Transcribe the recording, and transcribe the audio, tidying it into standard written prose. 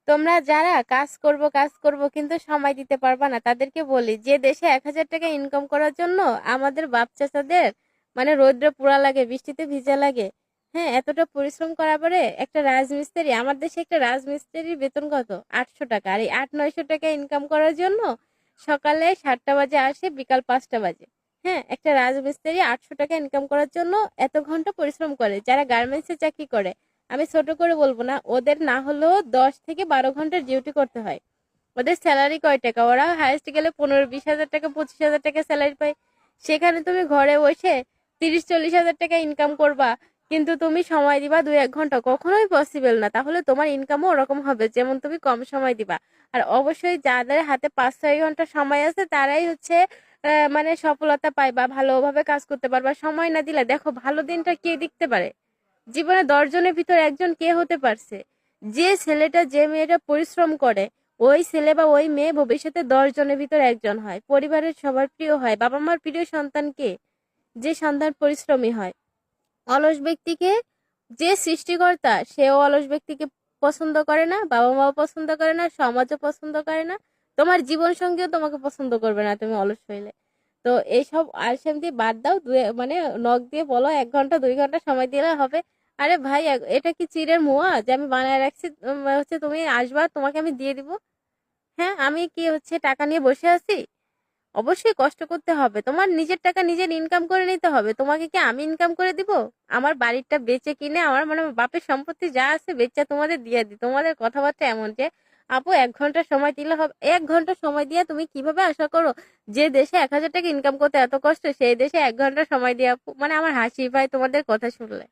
তোমরা যারা কাজ করব কিন্তু সময় দিতে পারবা না, তাদেরকে বলি যে দেশে 1,000 টাকা ইনকাম করার জন্য আমাদের বাপ চাচাদের মানে রৌদ্রে পোড়া লাগে, বৃষ্টিতে ভিজা লাগে। হ্যাঁ, এতটা পরিশ্রম করার পরে একটা রাজমিস্ত্রি, আমার দেশে একটা রাজমিস্ত্রির বেতন কত? 800 টাকা। আর এই 800-900 টাকা ইনকাম করার জন্য সকালে 7টা বাজে আসে, বিকাল 5টা বাজে। হ্যাঁ, একটা রাজমিস্ত্রি 800 টাকা ইনকাম করার জন্য এত ঘন্টা পরিশ্রম করে। যারা গার্মেন্টসে চাকরি করে, আমি ছোট করে বলবো না, ওদের না হলেও 10 থেকে 12 ঘন্টার ডিউটি করতে হয়। ওদের স্যালারি কয় টাকা? ওরা হাইয়েস্ট গেলে 15-20 হাজার টাকা, 25 হাজার টাকা স্যালারি পায়। সেখানে তুমি ঘরে বসে 30-40 হাজার টাকা ইনকাম করবা, কিন্তু তুমি সময় দিবা 2-1 ঘন্টা, কখনোই পসিবল না। তাহলে তোমার ইনকামও ওরকম হবে যেমন তুমি কম সময় দিবা। আর অবশ্যই যাদের হাতে 5-6 ঘন্টা সময় আছে তারাই হচ্ছে মানে সফলতা পায় বা ভালোভাবে কাজ করতে পারবা। সময় না দিলে দেখো, ভালো দিনটা কে দেখতে পারে? জীবনে 10 জনের ভিতর একজন কে হতে পারছে? যে ছেলেটা যে মেয়েটা পরিশ্রম করে, ওই ছেলে বা ওই মেয়ে ভবিষ্যতে 10 জনের ভিতর একজন হয়, পরিবারের সবার প্রিয় হয়। বাবা মার প্রিয় সন্তান কে? যে সন্তান পরিশ্রমী হয়। অলস ব্যক্তিকে যে সৃষ্টিকর্তা, সেও অলস ব্যক্তিকে পছন্দ করে না, বাবা মাও পছন্দ করে না, সমাজও পছন্দ করে না, তোমার জীবন সঙ্গীও তোমাকে পছন্দ করবে না তুমি অলস হইলে। তো এইসব আলসেম দিয়ে বাদ দাও, মানে নখ দিয়ে বলো 1 ঘন্টা 2 ঘন্টা সময় দিলে হবে। আরে ভাই, এটা কি চিড়ের মোয়া যে আমি বানায় রাখছি? হচ্ছে তুমি আসবা, তোমাকে আমি দিয়ে দিব? হ্যাঁ, আমি কি হচ্ছে টাকা নিয়ে বসে আছি? অবশ্যই কষ্ট করতে হবে, তোমার নিজের টাকা নিজের ইনকাম করে নিতে হবে। তোমাকে কি আমি ইনকাম করে দিব? আমার বাড়িটা বেচে কিনে, আমার মানে আমার বাপের সম্পত্তি যা আছে বেচে তোমাদের দিয়ে দিই? তোমাদের কথাবার্তা এমন যে আপু 1 ঘন্টা সময় দিলে হবে? 1 ঘন্টা সময় দিয়ে তুমি কিভাবে আশা করো যে দেশে 1,000 টাকা ইনকাম করতে এত কষ্ট, সেই দেশে 1 ঘন্টা সময় দিয়ে আপু, মানে আমার হাসি পায় তোমাদের কথা শুনলে।